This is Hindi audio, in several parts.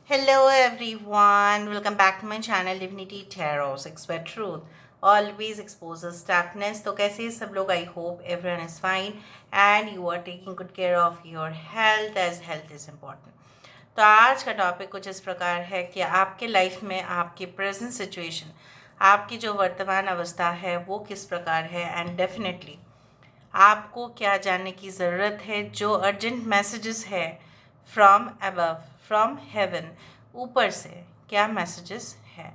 Hello everyone, welcome back to my channel Divinity Tarot, Expert Truth. Always exposes darkness. तो कैसे हैं सब लोग? I hope everyone is fine and you are taking good care of your health as health is important. तो आज का टॉपिक कुछ इस प्रकार है कि आपके लाइफ में आपकी प्रेजेंट सिचुएशन, आपकी जो वर्तमान अवस्था है वो किस प्रकार है एंड डेफिनेटली आपको क्या जानने की ज़रूरत है। जो अर्जेंट मैसेजेस है फ्रॉम अबव, फ्रॉम हेवन, ऊपर से क्या मैसेजेस है।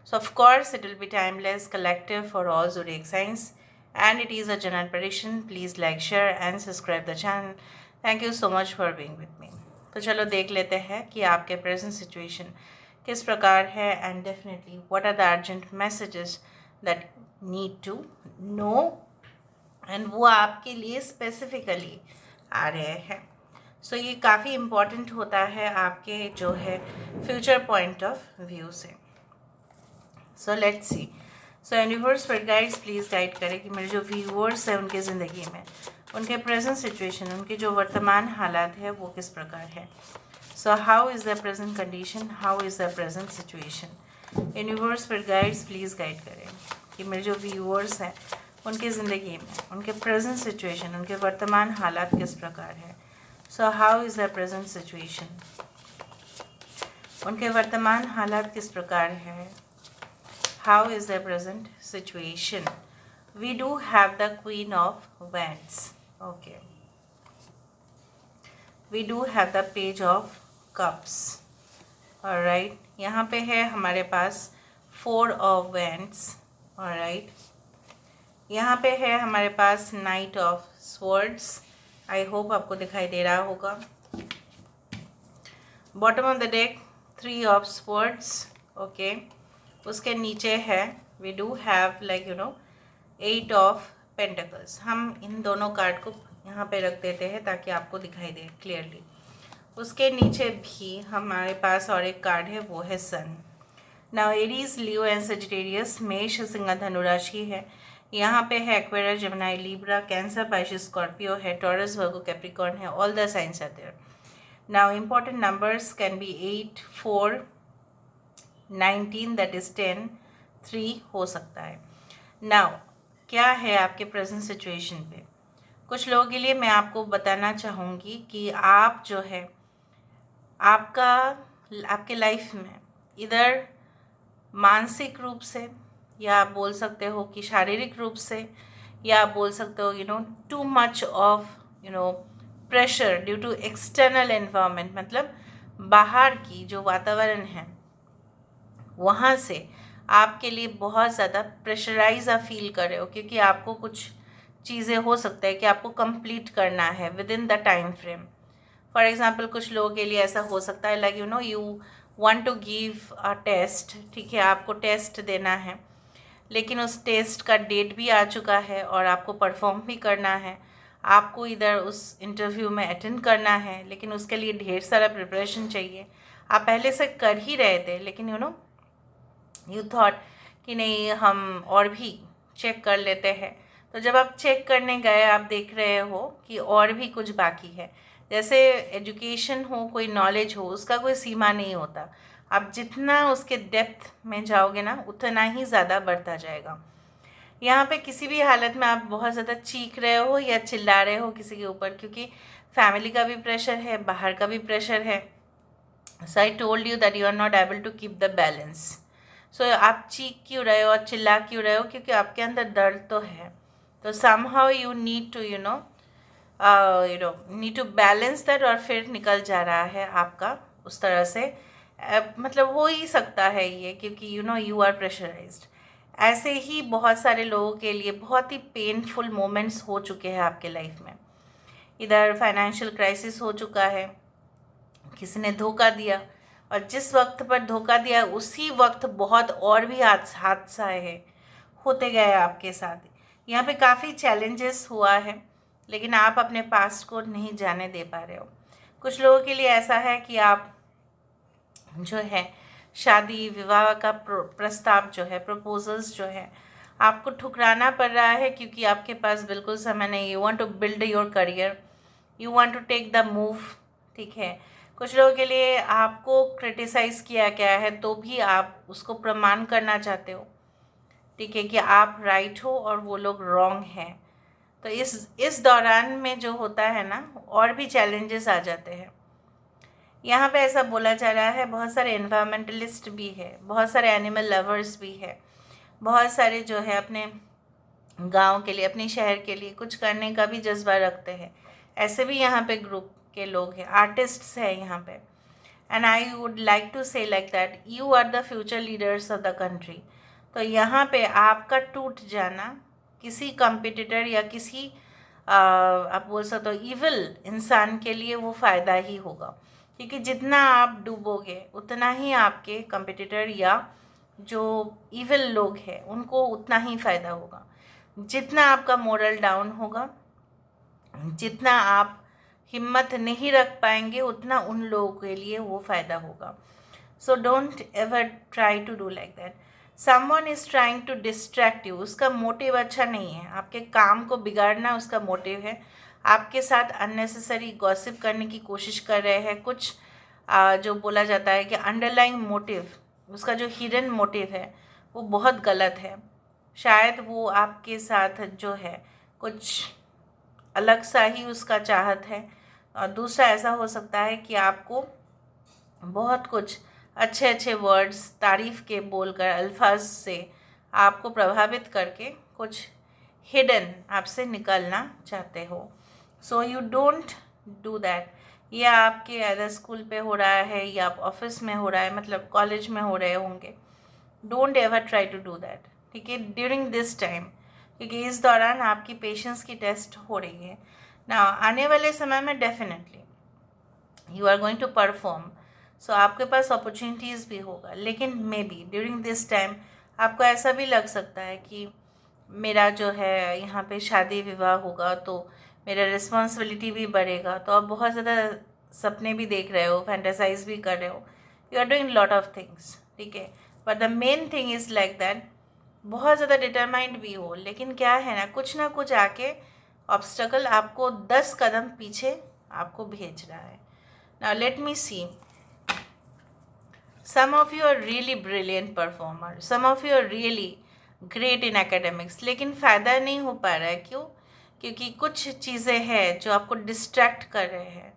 सो of course it will be timeless, collective for all zodiac science and it is a general prediction. Please like, share and subscribe the channel. Thank you so much for being with me. तो चलो देख लेते हैं कि आपके प्रेजेंट सिचुएशन किस प्रकार है and definitely what are the urgent messages that need to know and वो आपके लिए स्पेसिफिकली आ रहे हैं। सो ये काफ़ी इम्पॉर्टेंट होता है आपके जो है फ्यूचर पॉइंट ऑफ व्यू से। So let's see. So universe पर गाइड्स प्लीज़ गाइड करें कि मेरे जो व्यूअर्स हैं उनके ज़िंदगी में उनके प्रेजेंट सिचुएशन, उनके जो वर्तमान हालात है वो किस प्रकार है। So how is the present condition, how is the present situation. Universe पर गाइड्स प्लीज़ गाइड करें कि मेरे जो व्यूअर्स हैं उनकी ज़िंदगी में उनके प्रेजेंट सिचुएशन, उनके वर्तमान हालात किस प्रकार है। So how is the present situation, उनके वर्तमान हालात किस प्रकार है। How is the present situation. We do have the queen of wands, okay. We do have the page of cups, alright. यहाँ पे है हमारे पास 4 ऑफ वैंड्स, ऑलराइट। यहाँ पे है हमारे पास knight of swords. I hope आपको दिखाई दे रहा होगा। Bottom of the deck 3 of swords, okay. उसके नीचे है we do have like 8 of pentacles. हम इन दोनों कार्ड को यहाँ पे रख देते हैं ताकि आपको दिखाई दे क्लियरली। उसके नीचे भी हमारे पास और एक कार्ड है, वो है sun. Now Aries, Leo and Sagittarius, मेष, सिंह, धनु राशि है। यहाँ पे है Aquarius, Gemini, Libra, Cancer, Pisces, Scorpio है, टॉरस, वर्गो, कैप्रिकॉर्न है। All the signs are there. Now important numbers can be 8, 4, 19 that is 10, 3 हो सकता है। नाउ क्या है आपके प्रेजेंट सिचुएशन पे। कुछ लोगों के लिए मैं आपको बताना चाहूँगी कि आप जो है आपके लाइफ में इधर मानसिक रूप से, या आप बोल सकते हो कि शारीरिक रूप से, या आप बोल सकते हो too much of pressure due to external environment, मतलब बाहर की जो वातावरण है वहाँ से आपके लिए बहुत ज़्यादा प्रेशराइज आप फील कर रहे हो, क्योंकि आपको कुछ चीज़ें हो सकता है कि आपको कंप्लीट करना है within the time frame. For example कुछ लोगों के लिए ऐसा हो सकता है like you want to give a test, ठीक है, आपको टेस्ट देना है, लेकिन उस टेस्ट का डेट भी आ चुका है और आपको परफॉर्म भी करना है। आपको इधर उस इंटरव्यू में अटेंड करना है, लेकिन उसके लिए ढेर सारा प्रिपरेशन चाहिए। आप पहले से कर ही रहे थे, लेकिन यू थॉट कि नहीं हम और भी चेक कर लेते हैं। तो जब आप चेक करने गए आप देख रहे हो कि और भी कुछ बाकी है। जैसे एजुकेशन हो, कोई नॉलेज हो, उसका कोई सीमा नहीं होता। आप जितना उसके डेप्थ में जाओगे ना उतना ही ज़्यादा बढ़ता जाएगा। यहाँ पे किसी भी हालत में आप बहुत ज़्यादा चीख रहे हो या चिल्ला रहे हो किसी के ऊपर, क्योंकि फैमिली का भी प्रेशर है, बाहर का भी प्रेशर है। So I told you that you are not able to keep the balance. So आप चीख क्यों रहे हो और चिल्ला क्यों रहे हो, क्योंकि आपके अंदर दर्द तो है। तो somehow you need to need to balance that, और फिर निकल जा रहा है आपका उस तरह से। मतलब हो ही सकता है ये, क्योंकि यू आर प्रेशराइज्ड। ऐसे ही बहुत सारे लोगों के लिए बहुत ही पेनफुल मोमेंट्स हो चुके हैं आपके लाइफ में। इधर फाइनेंशियल क्राइसिस हो चुका है, किसी ने धोखा दिया, और जिस वक्त पर धोखा दिया उसी वक्त बहुत और भी हादसा है होते गए आपके साथ। यहाँ पे काफ़ी चैलेंजेस हुआ है, लेकिन आप अपने पास्ट को नहीं जाने दे पा रहे हो। कुछ लोगों के लिए ऐसा है कि आप जो है शादी विवाह का प्रस्ताव जो है, प्रपोजल्स जो है, आपको ठुकराना पड़ रहा है, क्योंकि आपके पास बिल्कुल समय नहीं। You want to build your career, you want to take the move, ठीक है। कुछ लोगों के लिए आपको क्रिटिसाइज़ किया गया है तो भी आप उसको प्रमाण करना चाहते हो, ठीक है, कि आप राइट हो और वो लोग रॉन्ग हैं। तो इस दौरान में जो होता है ना, और भी चैलेंजेस आ जाते हैं। यहाँ पे ऐसा बोला जा रहा है, बहुत सारे एनवायरमेंटलिस्ट भी है, बहुत सारे एनिमल लवर्स भी है, बहुत सारे जो है अपने गांव के लिए, अपने शहर के लिए कुछ करने का भी जज्बा रखते हैं। ऐसे भी यहाँ पे ग्रुप के लोग हैं, आर्टिस्ट्स हैं यहाँ पे। And I would like to say like that you are the future leaders of the country. तो यहाँ पे आपका टूट जाना किसी कंपिटिटर या किसी आप बोल सकते हो इविल इंसान के लिए वो फ़ायदा ही होगा, क्योंकि जितना आप डूबोगे उतना ही आपके कंपिटिटर या जो इविल लोग हैं उनको उतना ही फ़ायदा होगा। जितना आपका मोरल डाउन होगा, जितना आप हिम्मत नहीं रख पाएंगे, उतना उन लोगों के लिए वो फ़ायदा होगा। So don't ever try to do like that. Someone is trying to distract you, उसका मोटिव अच्छा नहीं है, आपके काम को बिगाड़ना उसका मोटिव है। आपके साथ अननेसेसरी गॉसिप करने की कोशिश कर रहे हैं। कुछ जो बोला जाता है कि अंडरलाइंग मोटिव, उसका जो हिडन मोटिव है वो बहुत गलत है। शायद वो आपके साथ जो है कुछ अलग सा ही उसका चाहत है। और दूसरा ऐसा हो सकता है कि आपको बहुत कुछ अच्छे अच्छे वर्ड्स तारीफ़ के बोलकर, अल्फाज से आपको प्रभावित करके कुछ हिडन आपसे निकलना चाहते हो। So you don't do that. ये आपके अदर स्कूल पे हो रहा है या आप ऑफिस में हो रहा है, मतलब कॉलेज में हो रहे होंगे। Don't ever try to do that, ठीक है, ड्यूरिंग दिस टाइम, क्योंकि इस दौरान आपकी पेशेंस की टेस्ट हो रही है ना। आने वाले समय में definitely you are going to perform, so आपके पास अपॉर्चुनिटीज़ भी होगा, लेकिन maybe during this time आपको ऐसा भी लग सकता है कि मेरा जो है यहाँ पे शादी विवाह होगा तो मेरा रिस्पॉन्सिबिलिटी भी बढ़ेगा। तो आप बहुत ज़्यादा सपने भी देख रहे हो, फैंटेसाइज भी कर रहे हो, you are doing lot of things, ठीक है। But the main thing is like that, बहुत ज़्यादा डिटरमाइंड भी हो, लेकिन क्या है ना कुछ आके ऑब्स्टकल आपको 10 कदम पीछे आपको भेज रहा है। Now let me see, some of you are really brilliant performer, some of you are really great in academics, लेकिन फ़ायदा नहीं हो पा रहा है। क्यों? क्योंकि कुछ चीज़ें हैं जो आपको डिस्ट्रैक्ट कर रहे हैं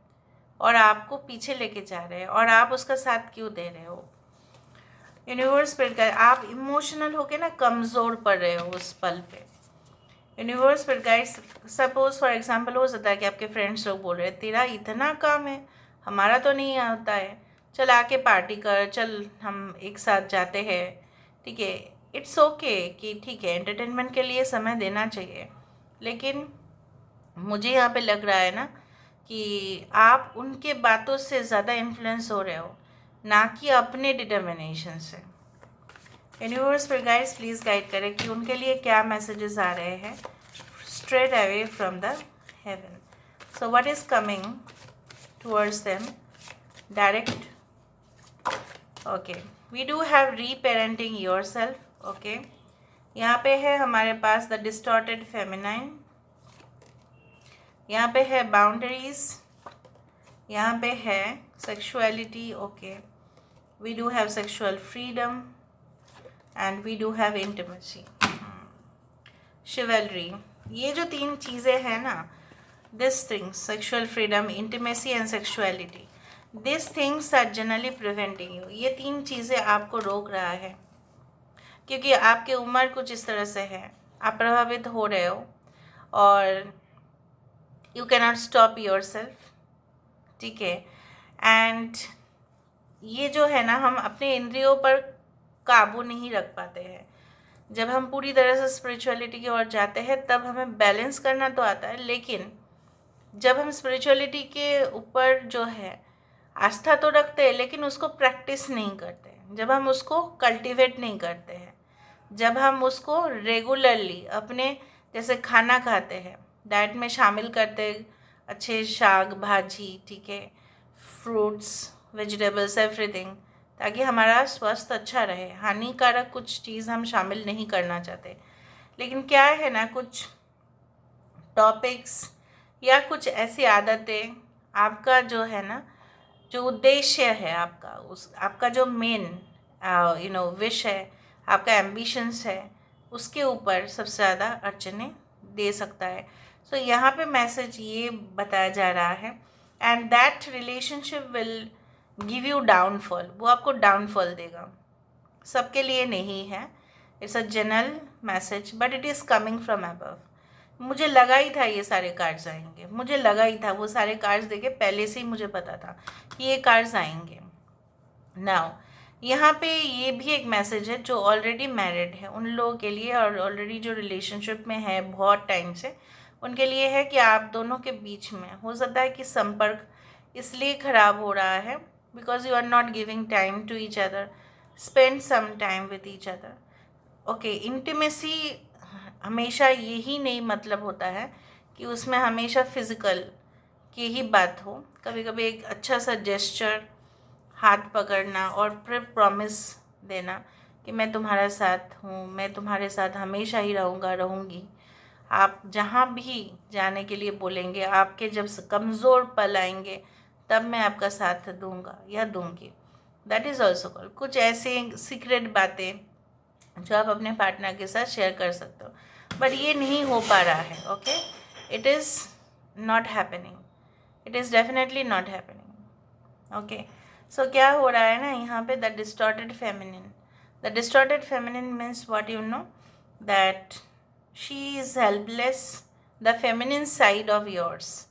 और आपको पीछे लेके जा रहे हैं, और आप उसका साथ क्यों दे रहे हो? यूनिवर्स पर आप इमोशनल होके ना कमज़ोर पड़ रहे हो उस पल पे। यूनिवर्स पर गाइस, सपोज फॉर एग्जांपल हो सकता है कि आपके फ्रेंड्स लोग बोल रहे हैं तेरा इतना काम है, हमारा तो नहीं होता है, चल आके पार्टी कर, चल हम एक साथ जाते हैं, ठीक है। इट्स ओके कि ठीक है एंटरटेनमेंट के लिए समय देना चाहिए, लेकिन मुझे यहाँ पे लग रहा है ना कि आप उनके बातों से ज़्यादा इन्फ्लुएंस हो रहे हो, ना कि अपने डिटर्मिनेशन से। यूनिवर्स पर गाइड्स प्लीज़ गाइड करें कि उनके लिए क्या मैसेजेस आ रहे हैं straight away from the heaven. So what is coming towards them? Direct. Okay. We do have reparenting yourself. Okay. यहाँ पे है हमारे पास the distorted feminine. यहाँ पे है boundaries. यहाँ पे है sexuality. Okay. We do have sexual freedom. And we do have intimacy. Chivalry. ये जो 3 चीज़ें हैं ना, this things, sexual freedom, intimacy and sexuality, this things are generally preventing you. ये 3 चीज़ें आपको रोक रहा है, क्योंकि आपकी उम्र कुछ इस तरह से है, आप प्रभावित हो रहे हो और you can not stop your self, ठीक है। एंड ये जो है ना, हम अपने इंद्रियों पर काबू नहीं रख पाते हैं। जब हम पूरी तरह से स्पिरिचुअलिटी की ओर जाते हैं तब हमें बैलेंस करना तो आता है, लेकिन जब हम स्पिरिचुअलिटी के ऊपर जो है आस्था तो रखते हैं लेकिन उसको प्रैक्टिस नहीं करते, जब हम उसको कल्टीवेट नहीं करते हैं, जब हम उसको रेगुलरली अपने जैसे खाना खाते हैं डाइट में शामिल करते, अच्छे शाक भाजी, ठीक है, फ्रूट्स, वेजिटेबल्स, एवरीथिंग, ताकि हमारा स्वास्थ्य अच्छा रहे। हानिकारक कुछ चीज़ हम शामिल नहीं करना चाहते, लेकिन क्या है ना, कुछ टॉपिक्स या कुछ ऐसी आदतें आपका जो है ना जो उद्देश्य है आपका, उस आपका जो मेन विश है, आपका एम्बिशंस है, उसके ऊपर सबसे ज़्यादा अड़चने दे सकता है। सो यहाँ पे मैसेज ये बताया जा रहा है, and that relationship will give you downfall, वो आपको डाउनफॉल देगा, सबके लिए नहीं है। It's a general message but it is coming from above. मुझे लगा ही था ये सारे कार्ड्स आएंगे, मुझे लगा ही था, वो सारे कार्ड्स देखे पहले से ही मुझे पता था कि ये कार्ड्स आएंगे। नाउ यहाँ पे ये भी एक मैसेज है जो ऑलरेडी मैरिड है उन लोगों के लिए, और ऑलरेडी जो रिलेशनशिप में है बहुत टाइम से, उनके लिए है कि आप दोनों के बीच में हो सकता है कि संपर्क इसलिए ख़राब हो रहा है because you are not giving time to each other, spend some time with each other. Okay, intimacy हमेशा यही नहीं मतलब होता है कि उसमें हमेशा फिज़िकल की ही बात हो। कभी कभी एक अच्छा सा जेस्चर, हाथ पकड़ना और फिर प्रॉमिस देना कि मैं तुम्हारा साथ हूँ, मैं तुम्हारे साथ हमेशा ही रहूँगा, रहूँगी। आप जहाँ भी जाने के लिए बोलेंगे, आपके जब कमज़ोर पल आएंगे तब मैं आपका साथ दूंगा या दूंगी। दैट इज़ ऑल्सो कॉल्ड, कुछ ऐसे सीक्रेट बातें जो आप अपने पार्टनर के साथ शेयर कर सकते हो, बट ये नहीं हो पा रहा है। Okay, it is not happening, it is definitely not happening. Okay, so क्या हो रहा है ना यहाँ पे, the distorted feminine. The distorted feminine means what you know, that she is helpless, the feminine side of yours.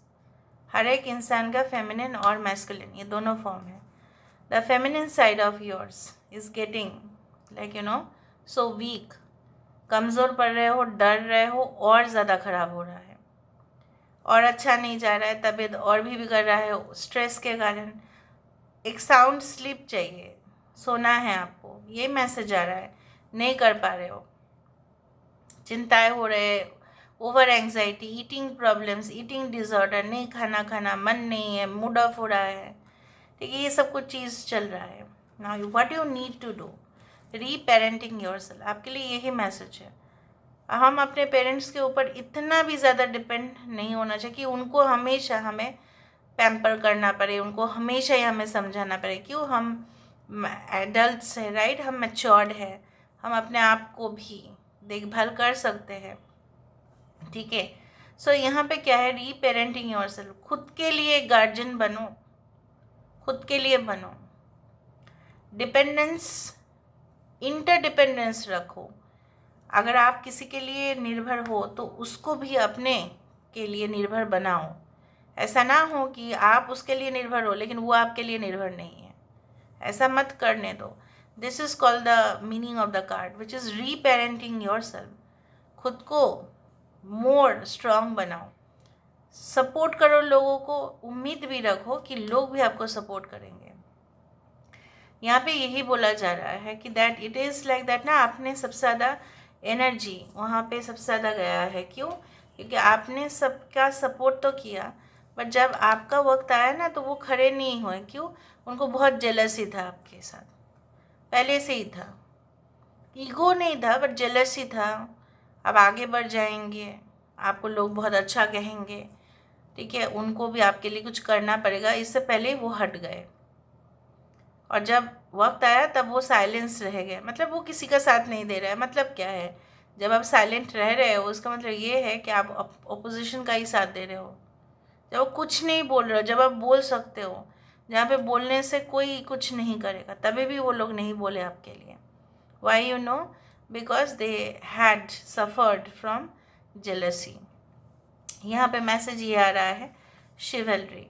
हर एक इंसान का फेमिनिन और मैस्कुलिन ये दोनों फॉर्म है। The feminine side of yours is getting so weak, कमज़ोर पड़ रहे हो, डर रहे हो, और ज़्यादा ख़राब हो रहा है, और अच्छा नहीं जा रहा है, तबीयत और भी बिगड़ रहा है स्ट्रेस के कारण। एक साउंड स्लीप चाहिए, सोना है आपको, ये मैसेज आ रहा है, नहीं कर पा रहे हो, चिंताएं हो रहे, over anxiety, eating problems, eating disorder, नहीं खाना खाना मन नहीं है, मूड ऑफ हो रहा है, ठीक है, ये सब कुछ चीज़ चल रहा है। Now what you need to do, reparenting yourself, आपके लिए यही मैसेज है। हम अपने पेरेंट्स के ऊपर इतना भी ज़्यादा डिपेंड नहीं होना चाहिए कि उनको हमेशा हमें पैम्पर करना पड़े, उनको हमेशा ही हमें समझाना पड़े। क्यों, हम एडल्ट्स हैं, राइट, हम मैच्योर्ड है, हम अपने आप को भी देखभाल कर सकते हैं, ठीक है। सो यहाँ पे क्या है, री पेरेंटिंग योरसेल्फ, खुद के लिए गार्जियन बनो, खुद के लिए बनो, डिपेंडेंस, इंटरडिपेंडेंस रखो। अगर आप किसी के लिए निर्भर हो तो उसको भी अपने के लिए निर्भर बनाओ। ऐसा ना हो कि आप उसके लिए निर्भर हो लेकिन वो आपके लिए निर्भर नहीं है, ऐसा मत करने दो। This is called the meaning of the card which is री पेरेंटिंग योर सेल्फ। खुद को मोर स्ट्रांग बनाओ, सपोर्ट करो लोगों को, उम्मीद भी रखो कि लोग भी आपको सपोर्ट करेंगे। यहाँ पे यही बोला जा रहा है कि that it is like that ना, आपने सबसे ज़्यादा एनर्जी वहाँ पे सबसे ज़्यादा गया है। क्यों, क्योंकि आपने सबका सपोर्ट तो किया, बट जब आपका वक्त आया ना तो वो खड़े नहीं हुए। क्यों, उनको बहुत जेलसी था आपके साथ, पहले से ही था, ईगो नहीं था बट जेलसी था। अब आगे बढ़ जाएंगे, आपको लोग बहुत अच्छा कहेंगे, ठीक है, उनको भी आपके लिए कुछ करना पड़ेगा, इससे पहले वो हट गए। और जब वक्त आया तब वो साइलेंस रह गए, मतलब वो किसी का साथ नहीं दे रहा है। मतलब क्या है, जब आप साइलेंट रह रहे हो उसका मतलब ये है कि आप अपोजिशन का ही साथ दे रहे हो। जब आप कुछ नहीं बोल रहे हो, जब आप बोल सकते हो, जहाँ पे बोलने से कोई कुछ नहीं करेगा, तभी भी वो लोग नहीं बोले आपके लिए। Why you know, because they had suffered from jealousy. यहाँ पे मैसेज ये आ रहा है, शिवलरी।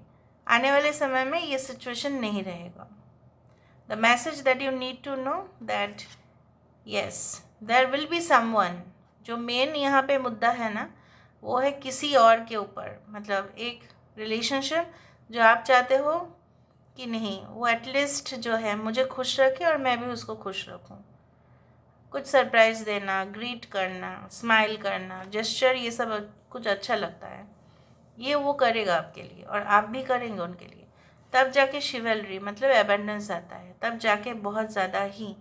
आने वाले समय में ये सिचुएशन नहीं रहेगा। The message that you need to know that yes, there will be someone, जो मेन यहाँ पे मुद्दा है ना, वो है किसी और के ऊपर, मतलब एक रिलेशनशिप जो आप चाहते हो कि नहीं, वो एटलीस्ट जो है मुझे खुश रखे और मैं भी उसको खुश रखूँ। कुछ सरप्राइज़ देना, ग्रीट करना, स्माइल करना, जेस्चर, ये सब कुछ अच्छा लगता है, ये वो करेगा आपके लिए और आप भी करेंगे उनके लिए। तब जाके शिवलरी मतलब एबंडेंस आता है, तब जाके बहुत ज़्यादा ही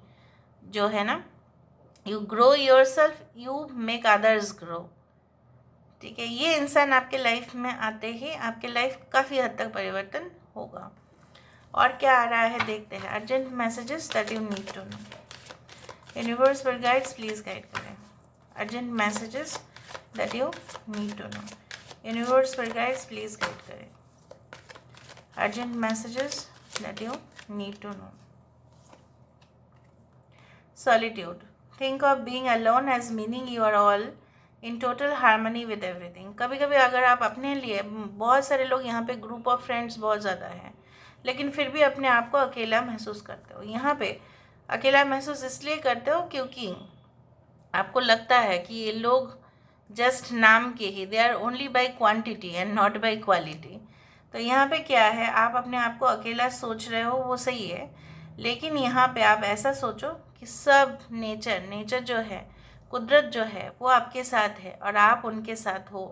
जो है ना, you grow your self, you make others grow, ठीक है। ये इंसान आपके लाइफ में आते ही आपके लाइफ काफ़ी हद तक परिवर्तन होगा। और क्या आ रहा है देखते हैं। Urgent messages that you need to know. Universe पर गाइड्स प्लीज़ गाइड करें। Urgent messages that you need to know. Universe पर गाइड्स प्लीज़ गाइड करें। Urgent messages that you need to know. Solitude. Think of being alone as meaning you are all in total harmony with everything. कभी कभी अगर आप अपने लिए, बहुत सारे लोग यहाँ पे ग्रुप ऑफ फ्रेंड्स बहुत ज़्यादा हैं, लेकिन फिर भी अपने आप को अकेला महसूस करते हो। यहाँ पे अकेला महसूस इसलिए करते हो क्योंकि आपको लगता है कि ये लोग जस्ट नाम के ही, they are only by quantity and not by quality. तो यहाँ पे क्या है, आप अपने आप को अकेला सोच रहे हो, वो सही है, लेकिन यहाँ पे आप ऐसा सोचो कि सब नेचर जो है, कुदरत जो है, वो आपके साथ है और आप उनके साथ हो।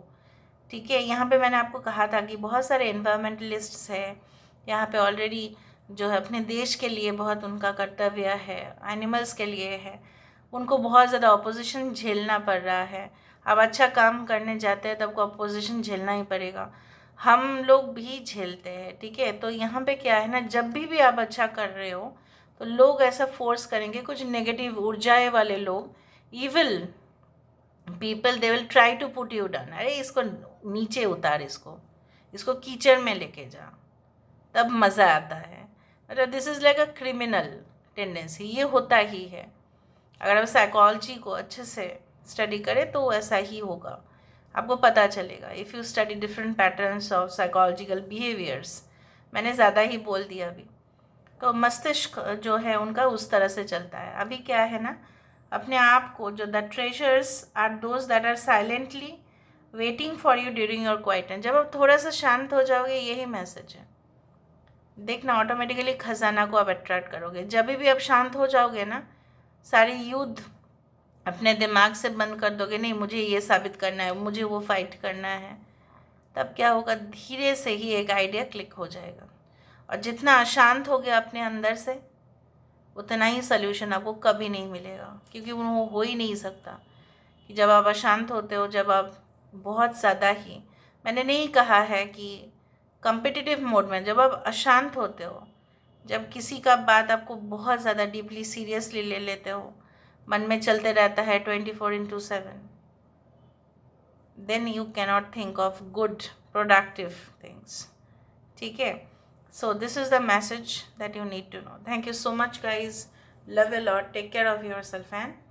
ठीक है, यहाँ पे मैंने आपको कहा था कि बहुत सारे एनवायरमेंटलिस्ट्स हैं यहाँ पे ऑलरेडी, जो है अपने देश के लिए बहुत उनका कर्तव्य है, एनिमल्स के लिए है, उनको बहुत ज़्यादा अपोजिशन झेलना पड़ रहा है। अब अच्छा काम करने जाते हैं तब को अपोजिशन झेलना ही पड़ेगा, हम लोग भी झेलते हैं। ठीक है, तो यहाँ पे क्या है ना, जब भी आप अच्छा कर रहे हो तो लोग ऐसा फोर्स करेंगे, कुछ नेगेटिव ऊर्जाएं वाले लोग, evil people, they will try to put you down. अरे इसको नीचे उतार, इसको कीचड़ में लेके जा, तब मज़ा आता है। मतलब this is like a criminal tendency, ये होता ही है। अगर आप साइकोलॉजी को अच्छे से स्टडी करें तो ऐसा ही होगा, आपको पता चलेगा। If you study different patterns of psychological behaviours, मैंने ज़्यादा ही बोल दिया अभी, तो मस्तिष्क जो है उनका उस तरह से चलता है। अभी क्या है ना, अपने आप को, जो the treasures are those that are silently waiting for you during your quiet time. जब आप थोड़ा सा शांत हो जाओगे, यही मैसेज है, देखना ऑटोमेटिकली खजाना को आप अट्रैक्ट करोगे। जब भी आप शांत हो जाओगे ना, सारी युद्ध अपने दिमाग से बंद कर दोगे, नहीं मुझे ये साबित करना है, मुझे वो फाइट करना है, तब क्या होगा, धीरे से ही एक आइडिया क्लिक हो जाएगा। और जितना अशांत हो गया अपने अंदर से, उतना ही सल्यूशन आपको कभी नहीं मिलेगा, क्योंकि वो हो ही नहीं सकता कि जब आप अशांत होते हो, जब आप बहुत ज़्यादा ही, मैंने नहीं कहा है कि कम्पिटिटिव मोड में, जब आप अशांत होते हो, जब किसी का बात आपको बहुत ज़्यादा डीपली सीरियसली ले लेते हो, मन में चलते रहता है 24/7, then you cannot think of good productive things. ठीक है, so this is the message that you need to know. Thank you so much guys, love a lot, take care of yourself and